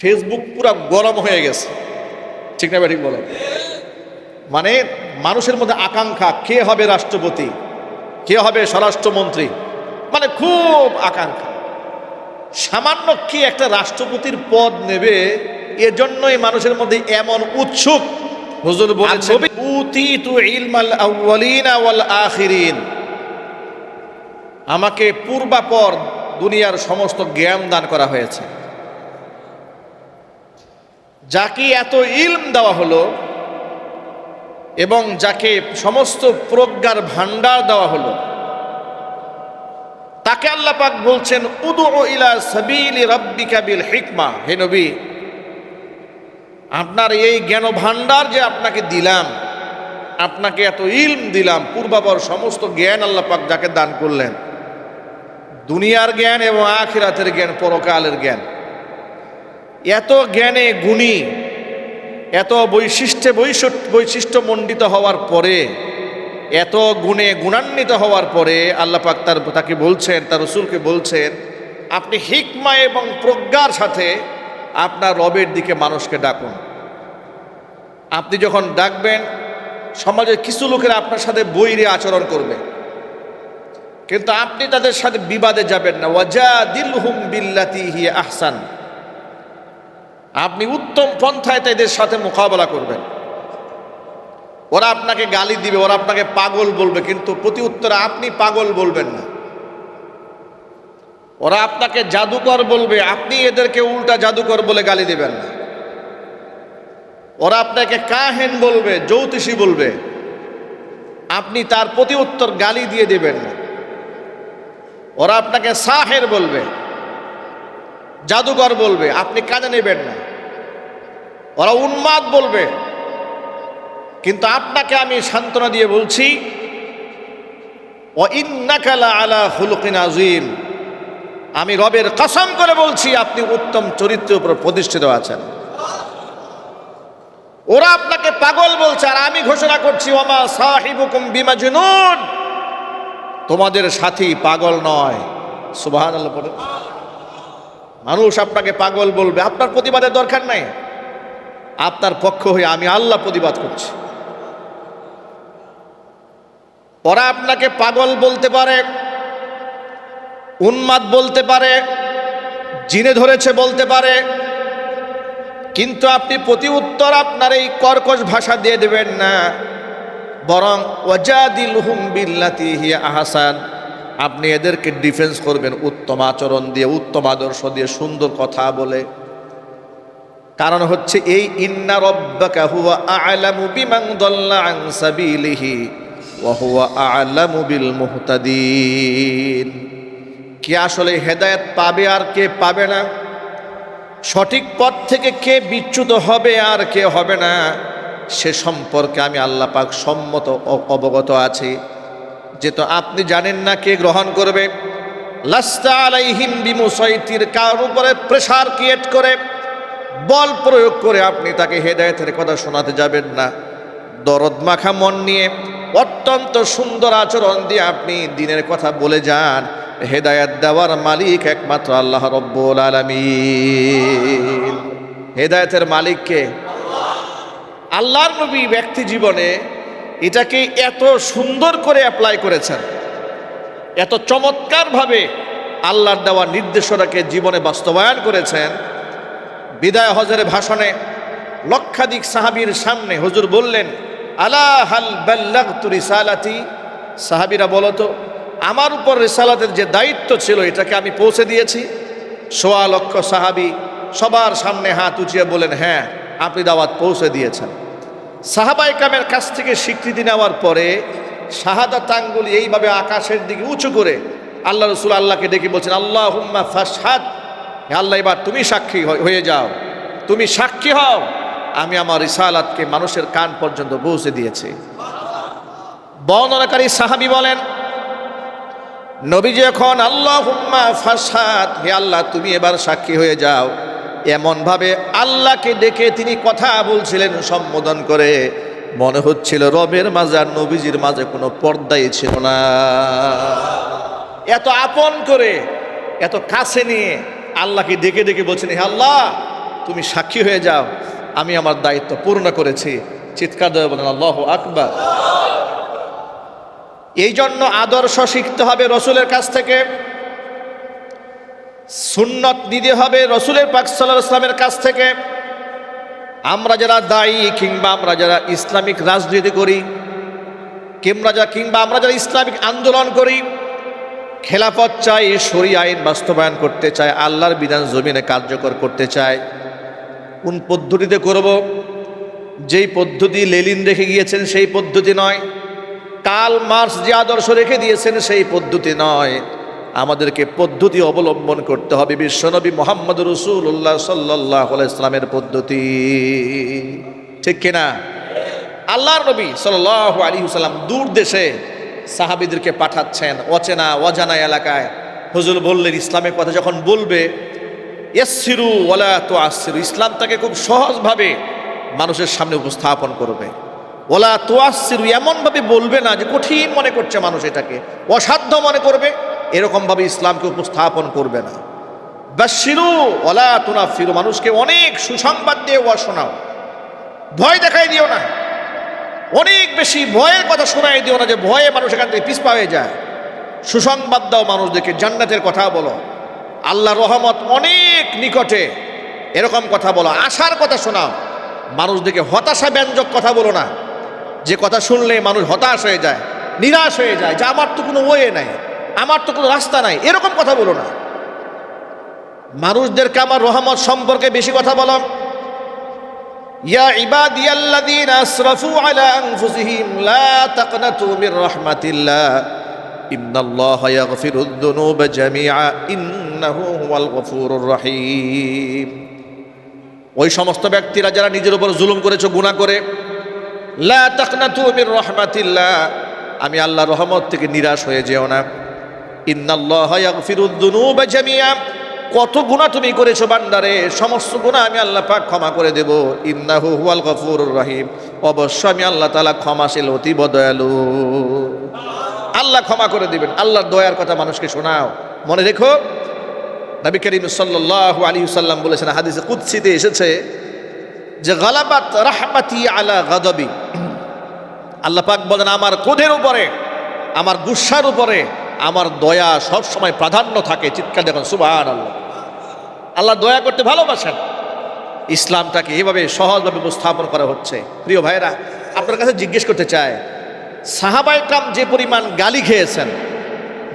Facebook পুরো গরম হয়ে গেছে, ঠিক না ঠিক বলেন? মানে মানুষের মধ্যে আকাঙ্ক্ষা, কে হবে রাষ্ট্রপতি, কে হবে স্বরাষ্ট্রমন্ত্রী, মানে খুব আকাঙ্ক্ষা। সামান্য কি একটা রাষ্ট্রপতির পদ নেবে, এজন্যই মানুষের মধ্যে এমন উৎসুক। হুজুর বলেছেন উতিতু ইলমাল আউয়ালিনা ওয়াল আখিরিন, আমাকে পূর্বাপর দুনিয়ার সমস্ত জ্ঞান দান করা হয়েছে। যাকে এত ইলম দেওয়া হলো এবং যাকে সমস্ত প্রজ্ঞার ভান্ডার দেওয়া হলো, তাকে আল্লাহ পাক বলছেন উদু ইলা সাবিলি রাব্বিকা বিল হিকমা, হে নবী আপনার এই জ্ঞান ভান্ডার যে আপনাকে দিলাম, আপনাকে এত ইলম দিলাম, পূর্বাপর সমস্ত জ্ঞান আল্লাহ পাক যাকে দান করলেন, দুনিয়ার জ্ঞান এবং আখিরাতের জ্ঞান, পরকালের জ্ঞান, এত জ্ঞানে গুণী, এত বৈশিষ্ট্যমণ্ডিত হওয়ার পরে, এত গুণে গুণান্বিত হওয়ার পরে আল্লাহ পাক তাকে বলছেন, তার রসুলকে বলছেন, আপনি হিকমা এবং প্রজ্ঞার সাথে আপনার রবের দিকে মানুষকে ডাকুন। আপনি যখন ডাকবেন, সমাজের কিছু লোকেরা আপনার সাথে বৈরী আচরণ করবে, কিন্তু আপনি তাদের সাথে বিবাদে যাবেন না। ওয়াজাদিলহুম বিল্লাতি হিয়া আহসান, আপনি উত্তম পন্থায় তাদের সাথে মোকাবেলা করবেন। ওরা আপনাকে গালি দিবে, ওরা আপনাকে পাগল বলবে, কিন্তু প্রতি উত্তরে আপনি পাগল বলবেন না। ওরা আপনাকে জাদুকর বলবে, আপনি এদেরকে উল্টা জাদুকর বলে গালি দিবেন না। ওরা আপনাকে কাহেন বলবে, জ্যোতিষী বলবে, আপনি তার প্রতি উত্তর গালি দিয়ে দিবেন না। ওরা আপনাকে সাহের বলবে, জাদুকর বলবে, আপনি কাজে নেবেন না। ওরা উন্মাদ বলবে, কিন্তু আপনাকে আমি সান্ত্বনা দিয়ে বলছি ওয়া ইন্নাকা লাআলা খুলুকিন আযীম, আমি রবের কসম করে বলছি আপনি উত্তম চরিত্রের উপর প্রতিষ্ঠিত আছেন। ওরা আপনাকে পাগল বলছে, আর আমি ঘোষণা করছি ওয়ামা সাহিবুকুম বিমাজনুন, তোমাদের সাথী পাগল নয়। সুবহানাল্লাহ বলে। মানুষ আপনাকে পাগল বলবে, আপনার প্রতিবাদের দরকার নাই। আপনার পক্ষ হয়ে আমি আল্লাহ প্রতিবাদ করছি। ওরা আপনাকে পাগল বলতে পারে, উন্মাদ বলতে পারে, জিনে ধরেছে বলতে পারে, কিন্তু আপনি প্রতি উত্তর আপনার এই কর্কশ ভাষা দিয়ে দেবেন না, বরং ওয়াজাদিলহুম বিল্লাতি হিয়া আহসান, আপনি এদেরকে ডিফেন্স করবেন উত্তম আচরণ দিয়ে, উত্তম আদর্শ দিয়ে, সুন্দর কথা বলে। কারণ হচ্ছে এই ইন্না রাব্বাকা হুয়া আ'লামু বিমান দাল্লা আন সাবিলিহি ওয়া হুয়া আ'লামু বিল মুহতাদিন। কে আসলে হেদায়েত পাবে আর কে পাবে না, সঠিক পথ থেকে কে বিচ্যুত হবে আর কে হবে না, সে সম্পর্কে আমি আল্লাহ পাক সম্মত অবগত আছি। যেহেতু আপনি জানেন না কে গ্রহণ করবে, লাস্তা আলাইহিম বিমুসাইতির, কার উপরে প্রেসার ক্রিয়েট করে, বল প্রয়োগ করে আপনি তাকে হেদায়েতের কথা শোনাতে যাবেন না। দরদ মাখা মন নিয়ে, অত্যন্ত সুন্দর আচরণ দিয়ে আপনি দ্বীনের কথা বলে যান। হেদায়েত দেওয়ার মালিক একমাত্র আল্লাহ রব্বুল আলামিন। হেদায়েতের মালিক কে? আল্লাহর নবী ব্যক্তি জীবনে এটাকে এত সুন্দর করে অ্যাপ্লাই করেছেন, এত চমৎকারভাবে আল্লাহর দেওয়া নির্দেশনাকে জীবনে বাস্তবায়ন করেছেন। বিদায় হজের ভাষণে লক্ষাধিক সাহাবীর সামনে হুজুর বললেন, আলা হাল বাল্লাগতু রিসালাতি, সাহাবীরা বলো তো আমার উপর রিসালাতের যে দায়িত্ব ছিল এটাকে আমি পৌঁছে দিয়েছি? ১.৫ লক্ষ সাহাবী সবার সামনে হাত উঁচিয়ে বলেন, হ্যাঁ আপনি দাওয়াত পৌঁছে দিয়েছেন। সাহাবায়ে কেরামের কাছ থেকে স্বীকৃতি নেওয়ার পরে শাহাদাত আঙ্গুল এইভাবে আকাশের দিকে উঁচু করে আল্লাহ রাসূল আল্লাহকে ডেকে বলছেন, আল্লাহুম্মা ফাশহাদ, আল্লাহ এবার তুমি সাক্ষী হয়ে যাও, তুমি সাক্ষী হও আমি আমার রিসালাতকে মানুষের কান পর্যন্ত পৌঁছে দিয়েছি। বর্ণনাকারী সাহাবী বলেন, নবীজি যখন আল্লাহুম্মা ফাশহাদ, হে আল্লাহ তুমি এবার সাক্ষী হয়ে যাও, এমনভাবে আল্লাহকে ডেকে তিনি কথা বলছিলেন সম্বোধন করে, মনে হচ্ছিল রবের মাঝে আর নবীজির মাঝে কোনো পর্দাই ছিল না। এত আপন করে, এত কাছে নিয়ে আল্লাহকে ডেকে ডেকে বলছেন, হে আল্লাহ তুমি সাক্ষী হয়ে যাও আমি আমার দায়িত্ব পূর্ণ করেছি। চিৎকার দেবে বলেন আল্লাহু আকবার। এই জন্য আদর্শ শিখতে হবে রসুলের কাছ থেকে, সুন্নত নিতে হবে রসুলের পাক সাল্লাল্লাহু আলাইহি ওয়াসাল্লামের কাছ থেকে। আমরা যারা দায়ী কিংবা আমরা যারা ইসলামিক রাজনীতি করি কিংবা আমরা যারা ইসলামিক আন্দোলন করি, খেলাফত চাই, শরীআ আইন বাস্তবায়ন করতে চাই, আল্লাহর বিধান জমিনে কার্যকর করতে চাই, কোন পদ্ধতিতে করব? যেই পদ্ধতি লেনিন রেখে গিয়েছেন সেই পদ্ধতি নয়, কার্ল মার্কস যে আদর্শ রেখে দিয়েছেন সেই পদ্ধতি নয়। আমাদেরকে পদ্ধতি অবলম্বন করতে হবে বিশ্বনবী মুহাম্মদ রাসূলুল্লাহ সাল্লাল্লাহু আলাইহি ওয়াসাল্লামের পদ্ধতি, ঠিক কিনা? আল্লাহর নবী সাল্লাল্লাহু আলাইহি ওয়াসাল্লাম দূর দেশে সাহাবীদেরকে পাঠাচ্ছেন, অচেনা অজানা এলাকায়। হুজুর বললেন ইসলামের কথা যখন বলবে ইয়াসসিরু ওয়ালা তুআসসিরু, ইসলামটাকে খুব সহজভাবে মানুষের সামনে উপস্থাপন করবে। ওয়ালা তুআসসিরু, এমনভাবে বলবে না যে কঠিন মনে করছে মানুষ, এটাকে অসাধ্য মনে করবে, এরকমভাবে ইসলামকে উপস্থাপন করবে না। বাশশিরু ওয়ালা তুনাফিরু, মানুষকে অনেক সুসংবাদ দিয়ে শোনাও, ভয় দেখাই দিও না, অনেক বেশি ভয়ের কথা শোনাই দিও না যে ভয়ে মানুষ এখান থেকে পিছপা হয়ে যায়। সুসংবাদ দাও মানুষদেরকে, জান্নাতের কথা বলো, আল্লাহর রহমত অনেক নিকটে, এরকম কথা বলো, আশার কথা শোনাও। মানুষদেরকে হতাশা ব্যঞ্জক কথা বলো না, যে কথা শুনলে মানুষ হতাশ হয়ে যায়, নিরাশ হয়ে যায়, যে আমার তো কোনো ওয়ে নাই, আমার তো কোনো রাস্তা নাই, এরকম কথা বলো না। মানুষদেরকে আমার রহমত সম্পর্কে বেশি কথা বলো। ইয়া ইবাদিয়াল্লাযীনা আসরাফু আলা আনফুসিহিম লা তাকনাতু মির রাহমাতিল্লাহ ইন্নাল্লাহা ইয়াগফিরুদ যুনুবা জামিআ ইন্নাহু হুয়াল গফুরুর রহিম। ওই সমস্ত ব্যক্তিরা যারা নিজের উপর জুলুম করেছো গুনাহ করে, লা তাকনাতু মির রাহমাতিল্লাহ, আমি আল্লাহর রহমত থেকে নিরাশ হয়ে যেও না। ইন্নাল্লাহা ইয়াগফিরুদ যুনুবা জামিআ, কত গুনাহ তুমি করেছো বান্দারে, সমস্ত গুনাহ আমি আল্লাহ পাক ক্ষমা করে দেব। ইন্নাহু হুয়াল গফুরুর রহিম, অবশ্য আমি আল্লাহ তাআলা ক্ষমাশীল অতীব দয়ালু। আল্লাহ ক্ষমা করে দিবেন। আল্লাহর দয়ার কথা মানুষকে শোনাও, মনে রেখো। নবী করিম সাল্লাল্লাহু আলাইহি ওয়াসাল্লাম বলেছেন, হাদিসে কুদসিতে এসেছে যে গালাবাত রাহমাতি আলা গাদাবি, আল্লাহ পাক বলেন আমার ক্রোধের উপরে, আমার গুসার উপরে আমার দয়া সব সময় প্রাধান্য থাকে। চিৎকার দেখুন সুবহানাল্লাহ। আল্লাহ দয়া করতে ভালোবাসেন। ইসলামটাকে এভাবে সহজভাবে উপস্থাপন করা হচ্ছে। প্রিয় ভাইরা, আপনার কাছে জিজ্ঞেস করতে চাই, সাহাবায়ে কেরাম যে পরিমাণ গালি খেয়েছেন,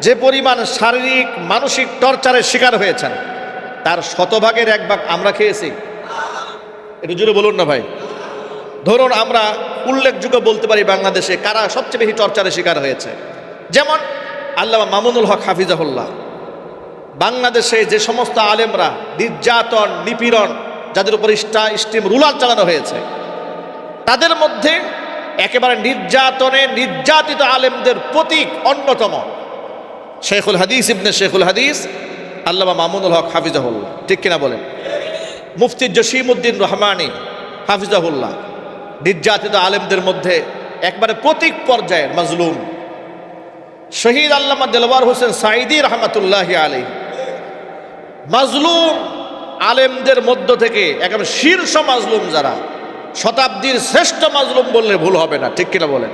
যে পরিমাণ শারীরিক মানসিক টর্চারের শিকার হয়েছেন, তার শতভাগের এক ভাগ আমরা খেয়েছি? একটু জোরে বলুন না ভাই। ধরুন আমরা উল্লেখযোগ্য বলতে পারি বাংলাদেশে কারা সবচেয়ে বেশি টর্চারের শিকার হয়েছে। যেমন আল্লামা মামুনুল হক হাফিজাহুল্লাহ। বাংলাদেশে যে সমস্ত আলেমরা নির্যাতন নিপীড়ন, যাদের উপর স্টিম রুলার চালানো হয়েছে, তাদের মধ্যে একেবারে নির্যাতিত আলেমদের প্রতীক অন্যতম শেখুল হাদিস ইবনে শেখুল হাদিস আল্লামা মামুনুল হক হাফিজাহুল্লাহ, ঠিক কিনা বলেন? মুফতি জসিমউদ্দিন রহমানী হাফিজাহুল্লাহ নির্যাতিত আলেমদের মধ্যে একবারে প্রতীক পর্যায়ের মাজলুম। শহীদ আল্লামা দেলওয়ার হোসেন সাঈদী রহমাতুল্লাহি আলাইহি মাজলুম আলেমদের মধ্য থেকে একদম শীর্ষ মাজলুম, যারা শতাব্দীর শ্রেষ্ঠ মাজলুম বললে ভুল হবে না, ঠিক কিনা বলেন?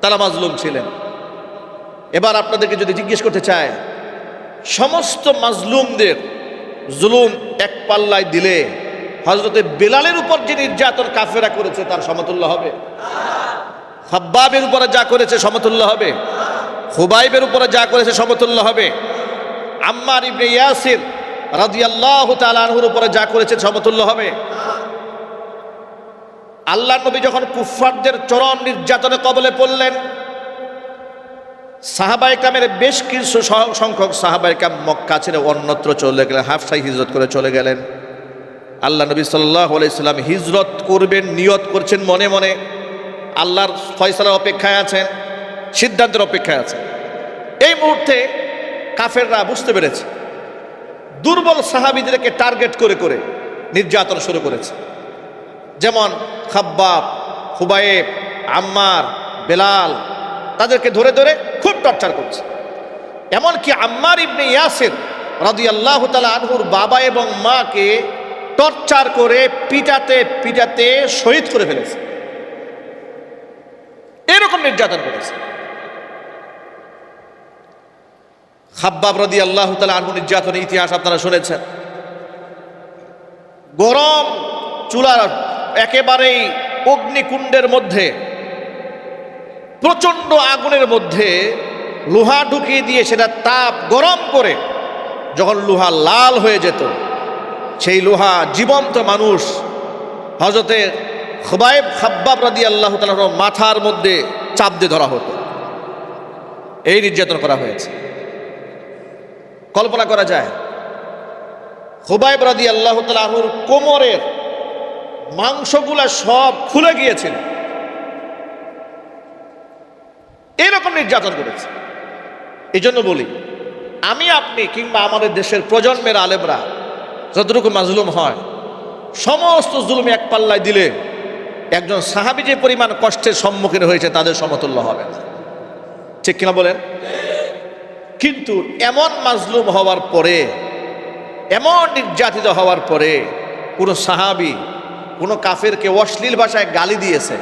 তারা মাজলুম ছিলেন। এবার আপনাদেরকে যদি জিজ্ঞেস করতে চায়, সমস্ত মাজলুমদের জুলুম এক পাল্লায় দিলে হযরতে বেলালের উপর যে নির্যাতন কাফেরা করেছে তার সমতুল্য হবে? খাব্বাবের উপরে যা করেছে সমতুল্য হবে? খুবাইবের উপরে যা করেছে সমতুল্য হবে? আম্মার ইবনে ইয়াসির রাদিয়াল্লাহু তাআলা আনহুর উপরে যা করেছে সমতুল্য হবে? আল্লাহর নবী যখন কুফফারদের চরম নির্যাতনে কবলে পড়লেন, সাহাবায়ে কেরামের বেশ কিছু সংখ্যক সাহাবায়ে কেরাম মক্কা ছেড়ে অন্যত্র চলে গেলেন, হাবশায় হিজরত করে চলে গেলেন। আল্লাহ নবী সাল্লাল্লাহু আলাইহি সাল্লাম হিজরত করবেন, নিয়ত করছেন মনে মনে, আল্লাহর ফয়সালার অপেক্ষায় আছেন, সিদ্ধান্তের অপেক্ষায় আছেন। এই মুহূর্তে কাফেররা বুঝতে পেরেছে, দুর্বল সাহাবীদেরকে টার্গেট করে করে নির্যাতন শুরু করেছে। যেমন খাব্বাব, খুবাইব, আম্মার, বেলাল, তাদেরকে ধরে ধরে খুব টর্চার করছে। এমনকি আম্মার ইবনে ইয়াসির রাদিয়াল্লাহু তাআলা আনহুর বাবা এবং মাকে টর্চার করে পিটাতে পিটাতে শহীদ করে ফেলেছে, এরকম নির্যাতন করেছে। খাব্বাব রাদিয়াল্লাহু তাআলা আনহু নির্যাতনের ইতিহাস আপনারা শুনেছেন। গরম চুলার একেবারেই অগ্নিকুণ্ডের মধ্যে, প্রচন্ড আগুনের মধ্যে লোহা ঢুকিয়ে দিয়ে সেটা তাপ গরম করে যখন লোহা লাল হয়ে যেত, সেই লোহা জীবন্ত মানুষ হযরতে খাব্বাব রাদিয়াল্লাহু তাআলার মাথার মধ্যে চাপ দিয়ে ধরা হতো। এই নির্যাতন করা হয়েছে। কল্পনা করা যায় খুবাইব রাদিয়াল্লাহু তাআলা আনহুর কোমরের মাংসগুলা সব খুলে গিয়েছিল, এরকম নির্যাতন করেছে। এই জন্য বলি, আমি আপনি কিংবা আমাদের দেশের প্রজন্মের আলেমরা যতটুকু মাজলুম হয়, সমস্ত জুলুম এক পাল্লায় দিলে একজন সাহাবী যে পরিমাণ কষ্টের সম্মুখীন হয়েছে তাদের সমতুল্য হবে না, ঠিক কিনা বলেন? কিন্তু এমন মাজলুম হওয়ার পরে, এমন নির্যাতিত হওয়ার পরে কোনো সাহাবী কোনো কাফেরকে অশ্লীল ভাষায় গালি দিয়েছে,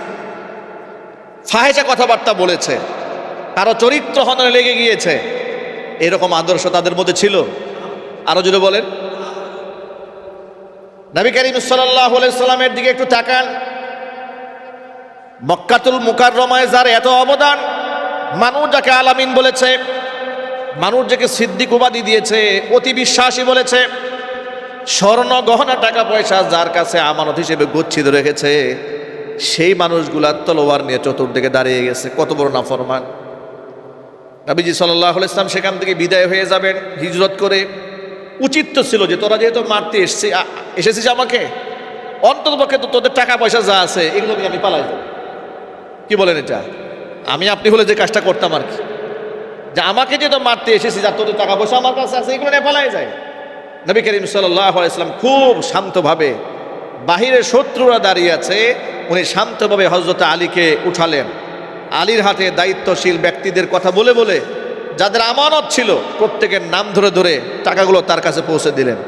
ফাহেসা কথাবার্তা বলেছে, কারো চরিত্র হননে লেগে গিয়েছে, এরকম আদর্শ তাদের মধ্যে ছিল? আরো জোরে বলেন। নবী করিম সাল্লাল্লাহু আলাইহি সাল্লামের দিকে একটু তাকান। মক্কাতুল মুকাররমায় যার এত অবদান, মানুষ যাকে আলামিন বলেছে, মানুষ যাকে সিদ্দিক উপাধি দিয়েছে, অতি বিশ্বাসী বলেছে, স্বর্ণ গহনা টাকা পয়সা যার কাছে আমানত হিসেবে গচ্ছিত রেখেছে, সেই মানুষগুলা তলোয়ার নিয়ে চতুর্দিকে দাঁড়িয়ে গেছে। কত বড় নাফরমান! নবীজি সাল্লাল্লাহু আলাইহি সাল্লাম সেখান থেকে বিদায় হয়ে যাবেন হিজরত করে। উচিত তো ছিল যে তোরা যেহেতু মারতে এসেছিস আমাকে, অন্ততপক্ষে তো তোদের টাকা পয়সা যা আছে এগুলো নিয়ে আমি পালাই যাব। কি বলেন? এটা আমি আপনি হলে যে কাজটা করতাম আর কি, যে আমাকে যেহেতু মারতে এসেছিস আর তোদের টাকা পয়সা আমার কাছে আছে, এগুলো নিয়ে পালাই যায়। নবী করিম সাল্লাল্লাহু আলাইহি সাল্লাম খুব শান্তভাবে, বাহিরে শত্রুরা দাঁড়িয়ে আছে, উনি শান্তভাবে হযরত আলীকে উঠালেন। আলীর হাতে দায়িত্বশীল ব্যক্তিদের কথা বলে বলে যাদের আমানত ছিল প্রত্যেকের নাম ধরে ধরে টাকাগুলো তার কাছে পৌঁছে দিলেন।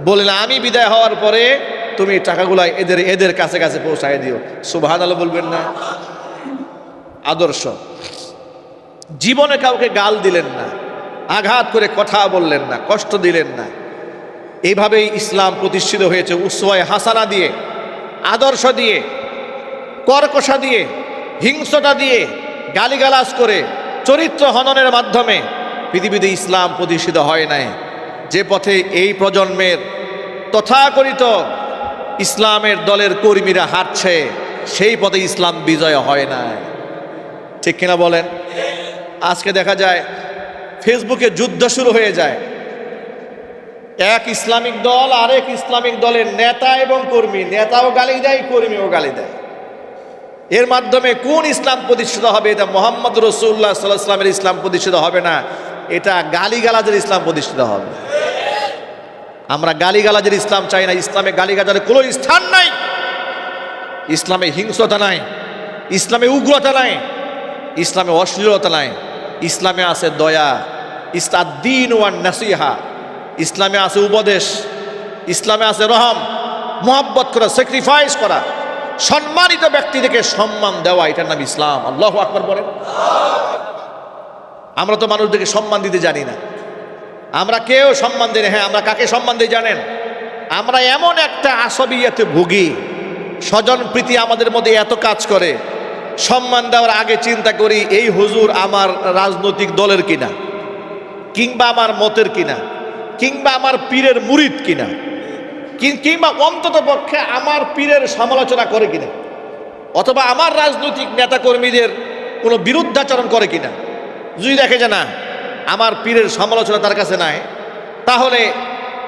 বললেন, আমি বিদায় হওয়ার পরে তুমি টাকাগুলো এদের কাছে কাছে পৌঁছায় দিও। সুবহানাল্লাহ বলবেন না? আদর্শ। জীবনে কাউকে গাল দিলেন না, আঘাত করে কথা বললেন না, কষ্ট দিলেন না। এইভাবেই ইসলাম প্রতিষ্ঠিত হয়েছে, উসওয়ায়ে হাসানা দিয়ে, আদর্শ দিয়ে, কর্কশা দিয়ে, হিংসতা দিয়ে, গালিগালাজ করে, চরিত্র হননের মাধ্যমে পৃথিবীতে ইসলাম প্রতিষ্ঠিত হয় নাই। যে পথে এই প্রজন্মের তথাকথিত ইসলামের দলের কর্মীরা হাঁটছে, সেই পথে ইসলাম বিজয় হয় না, ঠিক কিনা বলেন? আজকে দেখা যায় ফেসবুকে যুদ্ধ শুরু হয়ে যায়, এক ইসলামিক দল আরেক ইসলামিক দলের নেতা এবং কর্মী, নেতাও গালি দেয়, কর্মীও গালি দেয়। এর মাধ্যমে কোন ইসলাম প্রতিষ্ঠিত হবে? এটা মুহাম্মদ রাসূলুল্লাহ সাল্লাল্লাহু আলাইহি ওয়াসাল্লামের ইসলাম প্রতিষ্ঠিত হবে না, এটা গালিগালাজের ইসলাম প্রতিষ্ঠিত হবে। আমরা গালিগালাজের ইসলাম চাই না। ইসলামে গালিগালাজের কোনো স্থান নাই, ইসলামে হিংসতা নাই, ইসলামে উগ্রতা নাই, ইসলামে অশ্লীলতা নাই, ইসলামে আছে দয়া, ইসলাদ্দীন ওয়ান নাসিহা, ইসলামে আছে উপদেশ, ইসলামে আছে রহম, মোহাব্বত করা, স্যাক্রিফাইস করা, সম্মানিত ব্যক্তিদেরকে সম্মান দেওয়া, এটার নাম ইসলাম। আল্লাহু আকবার বলেন। আমরা তো মানুষদেরকে সম্মান দিতে জানি না, আমরা কেউ সম্মান দিই না। হ্যাঁ, আমরা কাকে সম্মান দিই জানেন? আমরা এমন একটা আসবিয়াতে ভুগি, স্বজন প্রীতি আমাদের মধ্যে এত কাজ করে, সম্মান দেওয়ার আগে চিন্তা করি এই হুজুর আমার রাজনৈতিক দলের কিনা, কিংবা আমার মতের কিনা, কিংবা আমার পীরের মুরিদ কিনা, কিংবা অন্তত পক্ষে আমার পীরের সমালোচনা করে কিনা, অথবা আমার রাজনৈতিক নেতাকর্মীদের কোনো বিরুদ্ধাচরণ করে কিনা। যদি দেখে যে না, আমার পীরের সমালোচনা তার কাছে নাই, তাহলে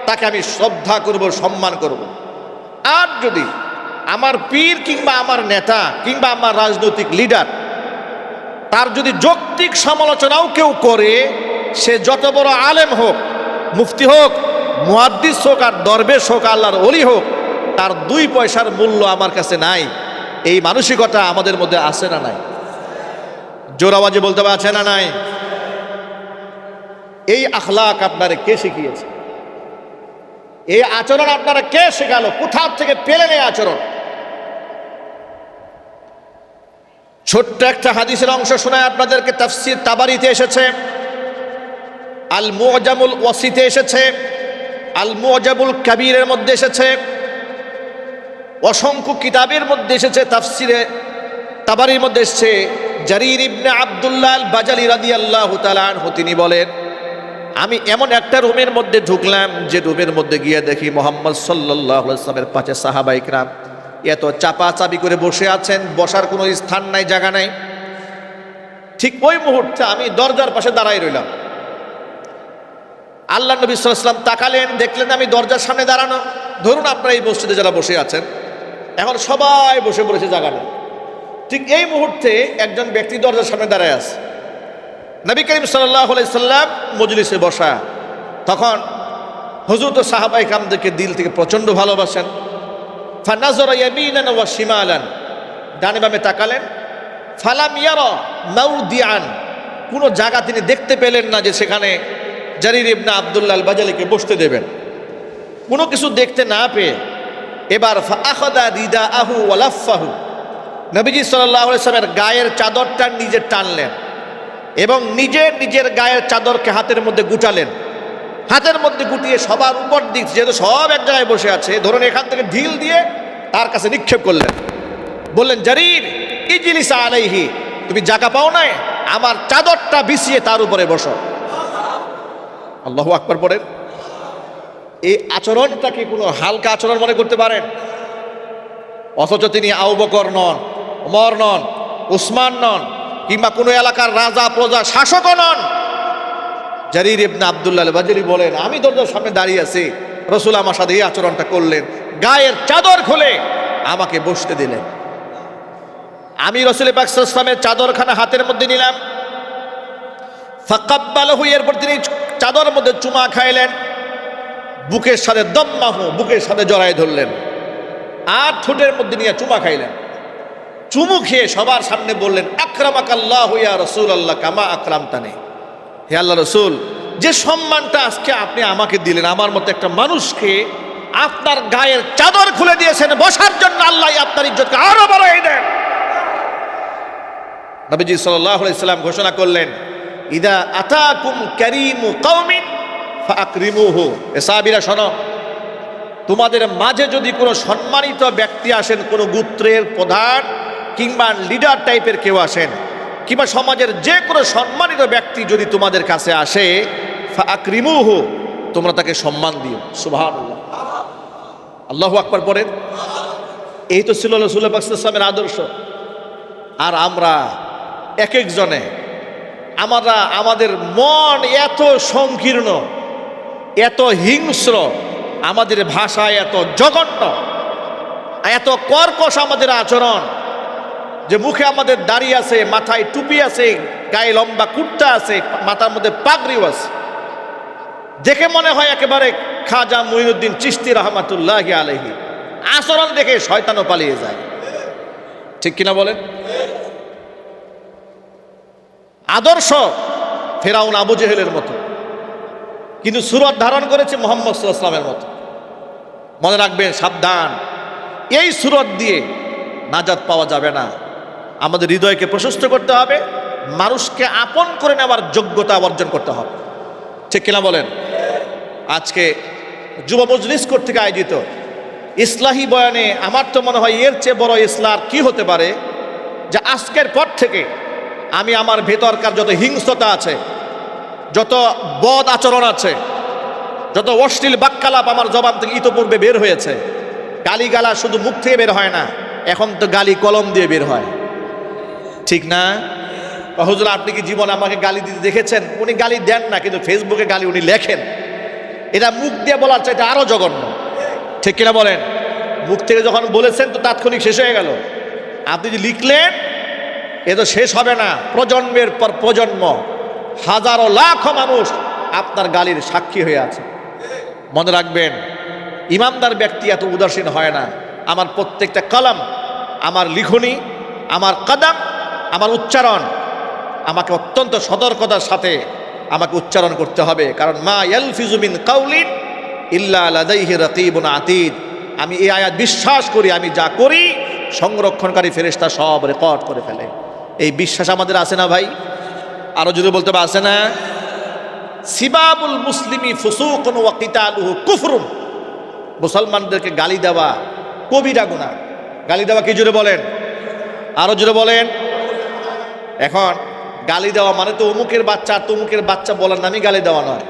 তাকে আমি শ্রদ্ধা করব, সম্মান করব। আর যদি আমার পীর কিংবা আমার নেতা কিংবা আমার রাজনৈতিক লিডার, তার যদি যৌক্তিক সমালোচনাও কেউ করে, সে যত বড় আলেম হোক, মুফতি হোক, মুহাদ্দিস হোক, আর দরবেশ হোক, আল্লাহর ওলি হোক, তার 2 পয়সার মূল্য আমার কাছে নাই। এই মানসিকতা আমাদের মধ্যে আছে না নাই? জোর আওয়াজে বলতে হবে, আছে না নাই? এই আখলাক আপনারে কে শিখিয়েছে? এই আচরণ আপনারা কে শেখালো? কোথা থেকে পেলেন এই আচরণ? ছোট্ট একটা হাদিসের অংশ শোনায় আপনাদেরকে। তাফসীর তাবারিতে এসেছে, আল মুআজামুল ওয়াসিতে এসেছে, আল মুআজামুল কাবীরের মধ্যে এসেছে, অসংখ্য কিতাবের মধ্যে এসেছে। তাফসীরে তাবারির মধ্যে এসেছে, জারির ইবনে আব্দুল্লাহ আল বাজালি রাদিয়াল্লাহু তাআলা আনহু তিনি বলেন, আমি এমন একটা রুমের মধ্যে ঢুকলাম যে রুমের মধ্যে গিয়ে দেখি মুহাম্মদ সাল্লাল্লাহু আলাইহি ওয়াসাল্লামের পাশে সাহাবায়ে কিরাম এত চাপাচাপি করে বসে আছেন, বসার কোনো স্থান নাই, জায়গা নাই। ঠিক ওই মুহূর্তে আমি দরজার পাশে দাঁড়াই রইলাম। আল্লাহ নবী সাল্লাল্লাহু আলাইহি ওয়াসাল্লাম তাকালেন, দেখলেন আমি দরজার সামনে দাঁড়ানো। ধরুন আপনারা এই মসজিদে যারা বসে আছেন, এখন সবাই বসে পড়েছে, জায়গা নেই। ঠিক এই মুহূর্তে একজন ব্যক্তি দরজার সামনে দাঁড়ায় আছে। নবী করিম সাল্লাল্লাহু আলাইহি সাল্লাম মজলিসে বসা। তখন হুজুর তো সাহাবায়ে কিরামদেরকে দিল থেকে প্রচণ্ড ভালোবাসেন। ফানাযারা ইয়ামিনান ওয়া শিমালান, ডানে বামে তাকালেন। ফালাম ইয়ারা মাউদিআন, কোনো জায়গা তিনি দেখতে পেলেন না যে সেখানে জারির ইবনে আব্দুল্লাহ আল বাজালিকে বসতে দেবেন। কোনো কিছু দেখতে না পেয়ে এবার ফাআখাযা রিদাআহু ওয়া লাফাহু, নবীজি সাল্লাল্লাহু আলাইহি সাল্লামের গায়ের চাদরটা নিজে টানলেন এবং নিজের গায়ের চাদরকে হাতের মধ্যে গুটালেন। হাতের মধ্যে গুটিয়ে সবার উপর দিক, যেহেতু সব এক জায়গায় বসে আছে, ধরুন এখান থেকে ঢিল দিয়ে তার কাছে নিক্ষেপ করলেন। বললেন, জারির ইজলিস আলাইহি, তুমি জায়গা পাও নাই, আমার চাদরটা বিছিয়ে তার উপরে বসো। আল্লাহু আকবার পড়েন। এই আচরণটা কি কোনো হালকা আচরণ মনে করতে পারেন? অথচ তিনি আবু বকর নন, ওমর নন, উসমান নন, কিংবা কোনো এলাকার রাজা প্রজা শাসকও নন। জারির ইবনে আব্দুল্লাহ আল বাজালি বলেন, আমি দরজার সামনে দাঁড়িয়ে আছি, রাসূল আমার সাথে এই আচরণটা করলেন, গায়ের চাদর খুলে আমাকে বসতে দিলেন। আমি রাসূল পাক সাল্লাল্লাহু আলাইহি ওয়াসাল্লামের চাদরখানা হাতের মধ্যে নিলাম। ফাকাব্বালাহু, এরপর তিনি চাদরের মধ্যে চুমা খাইলেন, বুকের সাথে দম্মাহু, বুকের সাথে জড়ায় ধরলেন, আর ঠোঁটের মধ্যে নিয়ে চুমা খাইলেন। চুমু খেয়ে সবার সামনে বললেন, আকরামাকাল্লাহু ইয়া রাসূলুল্লাহ কামা আকরামতানি, হে আল্লাহ রসুল, যে সম্মানটা আজকে আপনি আমাকে দিলেন, আমার মতো একটা মানুষকে আপনার গায়ের চাদর খুলে দিয়েছেন বসার জন্য, আল্লাহ আপনার ইজ্জতকে আরো বাড়াই দেন। নবীজি সাল্লাল্লাহু আলাইহি সাল্লাম ঘোষণা করলেন, ইদা আতাকুম কারীমু কওমিন ফাআকরিমুহু। এ সাহাবীরা শোনো, তোমাদের মাঝে যদি কোনো সম্মানিত ব্যক্তি আসেন, কোনো গোত্রের প্রধান কিংবা লিডার টাইপের কেউ আসেন, কিংবা সমাজের যে কোনো সম্মানিত ব্যক্তি যদি তোমাদের কাছে আসে, ফাআকরিমুহু, তোমরা তাকে সম্মান দিও। সুবহানাল্লাহ, আল্লাহু আকবার পড়েন। এই তো ছিল রাসূল পাক সাল্লাল্লাহু আলাইহি ওয়াসাল্লামের আদর্শ। আর আমরা এক একজনে আমাদের মন এত সংকীর্ণ, এত হিংস্র, আমাদের ভাষায় এত জঘন্য, এত কর্কশ আমাদের আচরণ, যে মুখে আমাদের দাড়ি আছে, মাথায় টুপি আছে, গায়ে লম্বা কুর্তা আছে, মাথার মধ্যে পাগড়িও আছে, দেখে মনে হয় একেবারে খাজা মুঈনুদ্দিন চিশতি রহমাতুল্লাহি আলাইহি। আচরণ দেখে শয়তানও পালিয়ে যায়, ঠিক কিনা বলেন? আদর্শ ফেরাউন আবু জেহেলের মতো, কিন্তু সুরত ধারণ করেছে মুহাম্মদ সাল্লাল্লাহু আলাইহি ওয়াসাল্লামের মতো। মনে রাখবেন, সাবধান, এই সুরত দিয়ে নাজাত পাওয়া যাবে না। আমাদের হৃদয়কে প্রশস্ত করতে হবে, মানুষকে আপন করে নেওয়ার যোগ্যতা অর্জন করতে হবে, ঠিক কিনা বলেন? আজকে যুব মজলিস কর্তৃক আয়োজিত ইসলাহি বয়ানে আমার তো মনে হয় এর চেয়ে বড় ইসলাহ কি হতে পারে, যে আজকের পর থেকে আমি আমার ভেতরকার যত হিংস্রতা আছে, যত বদ আচরণ আছে, যত অশ্লীল বাক্যালাপ আমার জবান থেকে ইতোপূর্বে বের হয়েছে, গালিগালা শুধু মুখ থেকে বের হয় না, এখন তো গালি কলম দিয়ে বের হয়, ঠিক না? হুজুর, আপনি কি জীবনে আমাকে গালি দিতে দেখেছেন? উনি গালি দেন না, কিন্তু ফেসবুকে গালি উনি লেখেন। এটা মুখ দিয়ে বলার চাইতে আরো জঘন্য, ঠিক কিনা বলেন? মুখ থেকে যখন বলেছেন তো তাৎক্ষণিক শেষ হয়ে গেল। আপনি যে লিখলেন, এ তো শেষ হবে না, প্রজন্মের পর প্রজন্ম, হাজারো লাখো মানুষ আপনার গালির সাক্ষী হয়ে আছে। মনে রাখবেন, ইমানদার ব্যক্তি এত উদাসীন হয় না। আমার প্রত্যেকটা কলম, আমার লিখনি, আমার কদম, আমার উচ্চারণ, আমাকে অত্যন্ত সতর্কতার সাথে আমাকে উচ্চারণ করতে হবে। কারণ মা ইয়ালফিজু মিন কাউলিন ইল্লা লাদাইহি রাকিবুন আতীদ। আমি এই আয়াত বিশ্বাস করি, আমি যা করি সংরক্ষণকারী ফেরেশতা সব রেকর্ড করে ফেলে। এই বিশ্বাস আমাদের আছে না ভাই? আরো যদি বলতে হবে আছে না? সিবাবুল মুসলিমি ফুসুকুন ওয়া কিতালুহু কুফরুন। মুসলমানদেরকে গালি দেওয়া কবিরা গুনাহ। গালি দেওয়া কি জোরে বলেন? আরো জোরে বলেন। এখন গালি দেওয়া মানে তো অমুকের বাচ্চা আর তমুকের বাচ্চা বলার নামই গালি দেওয়া নয়।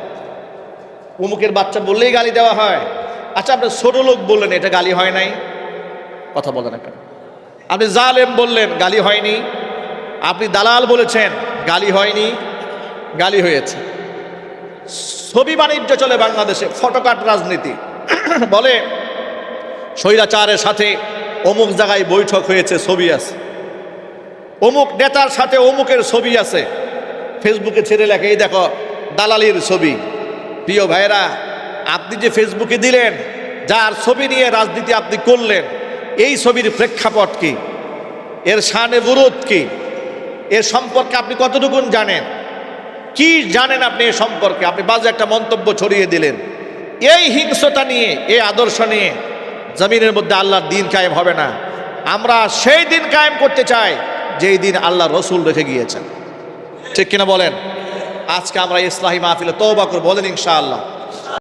অমুকের বাচ্চা বললেই গালি দেওয়া হয়। আচ্ছা, আপনি ছোট লোক বললেন, এটা গালি হয় নাই? কথা বলেন না কেন? আপনি জালেম বললেন, গালি হয়নি? আপনি দালাল বলেছেন, গালি হয়নি? গালি হয়েছে। ছবি বাণিজ্য চলে বাংলাদেশে, ফটোকাট রাজনীতি। বলে স্বৈরাচারের সাথে অমুক জায়গায় বৈঠক হয়েছে, ছবি আছে। অমুক নেতার সাথে অমুকের ছবি আছে, ফেসবুকে ছেড়ে লেখে এই দেখো দালালির ছবি। প্রিয় ভাইরা, আপনি যে ফেসবুকে দিলেন, যার ছবি নিয়ে রাজনীতি আপনি করলেন, এই ছবির প্রেক্ষাপট কি? এর শানে বুরুদ কি? এর সম্পর্কে আপনি কতটুকু জানেন? কি জানেন আপনি এ সম্পর্কে? আপনি বাজে একটা মন্তব্য ছড়িয়ে দিলেন। এই হিংস্রতা নিয়ে, এই আদর্শ নিয়ে জমিনের মধ্যে আল্লাহর দিন কায়েম হবে না। আমরা সেই দিন কায়েম করতে চাই যেই দিন আল্লাহ রসুল রেখে গিয়েছেন। ঠিক কিনা বলেন? আজকে আমরা ইসলাহি মাহফিলে তওবা করব, বলেন ইনশাআল্লাহ।